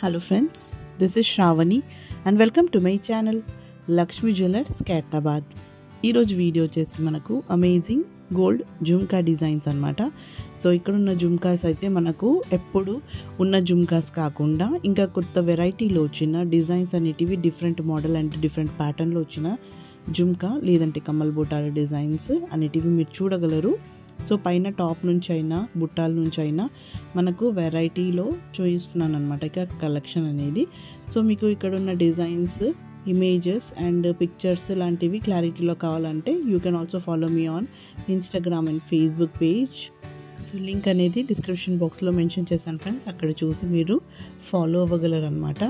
Hello friends, this is Shravani and welcome to my channel Lakshmi Jewellers Katabad. ఈరోజు video వచ్చేసి మనకు amazing gold jhumka designs అన్నమాట. So ఇక్కడ ఉన్న జుమ్కాస్ అయితే మనకు ఎప్పుడు ఉన్న జుమ్కాస్ కాకుండా ఇంకా కొత్త వెరైటీలో వచ్చిన డిజైన్స్ అనేటివి డిఫరెంట్ మోడల్ అండ్ డిఫరెంట్ ప్యాటర్న్లో వచ్చిన జుమ్కా లేదంటే కమ్మల్ బుట్టాల డిజైన్స్ అనేటివి మీరు చూడగలరు. సో పైన టాప్ నుంచి అయినా బుట్టాల నుంచి అయినా మనకు వెరైటీలో చూపిస్తున్నాను అనమాట ఇక కలెక్షన్ అనేది. సో మీకు ఇక్కడ ఉన్న డిజైన్స్ ఇమేజెస్ అండ్ పిక్చర్స్ లాంటివి క్లారిటీలో కావాలంటే you can also follow me on Instagram and Facebook page. So link అనేది డిస్క్రిప్షన్ బాక్స్లో మెన్షన్ చేశాను ఫ్రెండ్స్, అక్కడ చూసి మీరు ఫాలో అవ్వగలరు అనమాట.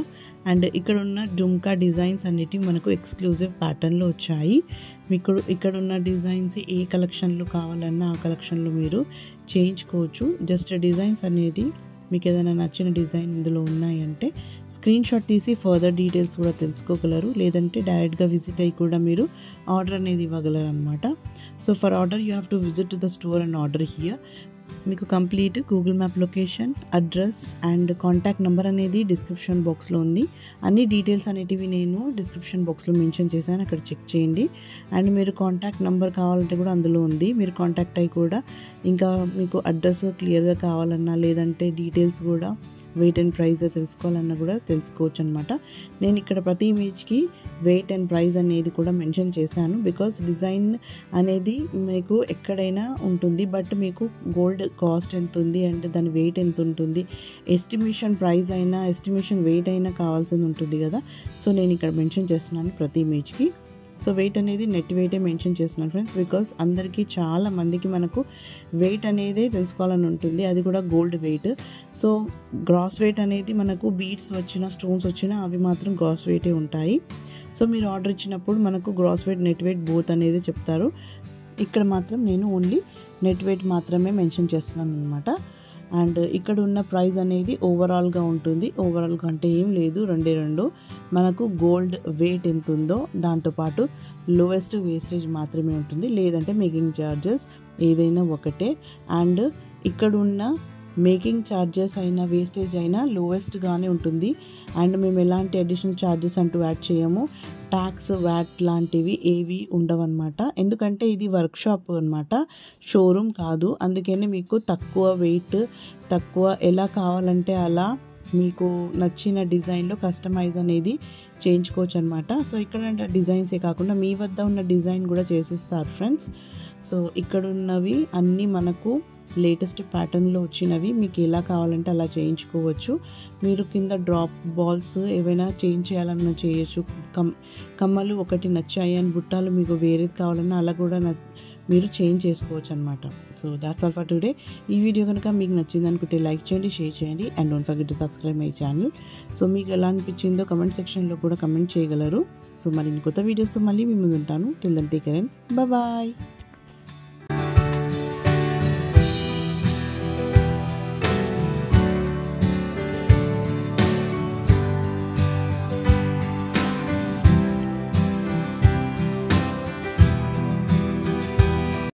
అండ్ ఇక్కడ ఉన్న జుమ్కా డిజైన్స్ అనేటివి మనకు ఎక్స్క్లూజివ్ ప్యాటర్న్లో వచ్చాయి. మీకు ఇక్కడ ఉన్న డిజైన్స్ ఏ కలెక్షన్లో కావాలన్నా ఆ కలెక్షన్లో మీరు చేయించుకోవచ్చు. జస్ట్ డిజైన్స్ అనేది మీకు ఏదైనా నచ్చిన డిజైన్ ఇందులో ఉన్నాయంటే స్క్రీన్ షాట్ తీసి ఫర్దర్ డీటెయిల్స్ కూడా తెలుసుకోగలరు, లేదంటే డైరెక్ట్గా విజిట్ అయ్యి కూడా మీరు ఆర్డర్ అనేది ఇవ్వగలరు అనమాట. So for order you have to visit to the store and order here. మీకు complete Google map location, address and contact number అనేది డిస్క్రిప్షన్ బాక్స్లో ఉంది. అన్ని డీటెయిల్స్ అనేటివి నేను డిస్క్రిప్షన్ బాక్స్లో మెన్షన్ చేశాను, అక్కడ చెక్ చేయండి. అండ్ మీరు కాంటాక్ట్ నెంబర్ కావాలంటే కూడా అందులో ఉంది, మీరు కాంటాక్ట్ అయ్యి కూడా ఇంకా మీకు అడ్రస్ క్లియర్గా కావాలన్నా లేదంటే డీటెయిల్స్ కూడా వెయిట్ అండ్ ప్రైస్ తెలుసుకోవాలన్నా కూడా తెలుసుకోవచ్చు అనమాట. నేను ఇక్కడ ప్రతి ఇమేజ్కి వెయిట్ అండ్ ప్రైస్ అనేది కూడా మెన్షన్ చేశాను, బికాస్ డిజైన్ అనేది మీకు ఎక్కడైనా ఉంటుంది, బట్ మీకు గోల్డ్ కాస్ట్ ఎంత ఉంది అండ్ దాని వెయిట్ ఎంత ఉంటుంది, ఎస్టిమేషన్ ప్రైస్ అయినా ఎస్టిమేషన్ వెయిట్ అయినా కావాల్సింది ఉంటుంది కదా. సో నేను ఇక్కడ మెన్షన్ చేస్తున్నాను ప్రతి ఇమేజ్కి. సో వెయిట్ అనేది నెట్ వెయిటే మెన్షన్ చేస్తున్నాను ఫ్రెండ్స్, బికాస్ అందరికీ చాలా మందికి మనకు వెయిట్ అనేది తెలుసుకోవాలని ఉంటుంది, అది కూడా gold weight. So gross weight అనేది మనకు బీడ్స్ వచ్చిన స్టోన్స్ వచ్చినా అవి మాత్రం గ్రాస్ వెయిటే ఉంటాయి. సో మీరు ఆర్డర్ ఇచ్చినప్పుడు మనకు gross weight net weight both అనేది చెప్తారు. ఇక్కడ మాత్రం నేను ఓన్లీ నెట్ వెయిట్ మాత్రమే మెన్షన్ చేస్తున్నాను అనమాట. అండ్ ఇక్కడ ఉన్న ప్రైస్ అనేది ఓవరాల్గా ఉంటుంది. ఓవరాల్గా అంటే ఏం లేదు, రెండు మనకు గోల్డ్ వెయిట్ ఎంత ఉందో దాంతోపాటు లోయెస్ట్ వేస్టేజ్ మాత్రమే ఉంటుంది, లేదంటే మేకింగ్ ఛార్జెస్ ఏదైనా ఒకటే. అండ్ ఇక్కడ ఉన్న మేకింగ్ ఛార్జెస్ అయినా వేస్టేజ్ అయినా లోయెస్ట్గానే ఉంటుంది. అండ్ మేము ఎలాంటి అడిషనల్ ఛార్జెస్ అంటూ యాడ్ చేయము, ట్యాక్స్ వ్యాట్ లాంటివి ఏవి ఉండవన్నమాట. ఎందుకంటే ఇది వర్క్షాప్ అనమాట, షోరూమ్ కాదు. అందుకని మీకు తక్కువ వెయిట్ తక్కువ ఎలా కావాలంటే అలా మీకు నచ్చిన డిజైన్లో కస్టమైజ్ అనేది చేయించుకోవచ్చు అనమాట. సో ఇక్కడ డిజైన్సే కాకుండా మీ వద్ద ఉన్న డిజైన్ కూడా చేసిస్తారు ఫ్రెండ్స్. సో ఇక్కడ ఉన్నవి అన్నీ మనకు లేటెస్ట్ ప్యాటర్న్లో వచ్చినవి, మీకు ఎలా కావాలంటే అలా చేయించుకోవచ్చు. మీరు కింద డ్రాప్ బాల్స్ ఏవైనా చేంజ్ చేయాలన్నా చేయొచ్చు. కమ్మలు ఒకటి నచ్చాయి అని బుట్టాలు మీకు వేరేది కావాలన్నా అలా కూడా మీరు చేంజ్ చేసుకోవచ్చు అనమాట. So that's all for today. ఈ వీడియో కనుక మీకు నచ్చింది అనుకుంటే లైక్ చేయండి, షేర్ చేయండి and don't forget to subscribe my channel. So మీకు ఎలా అనిపించిందో కమెంట్ సెక్షన్లో కూడా కమెంట్ చేయగలరు. సో మరి కొత్త వీడియోస్తో మళ్ళీ మీ ముందు ఉంటాను. Till then take care and bye.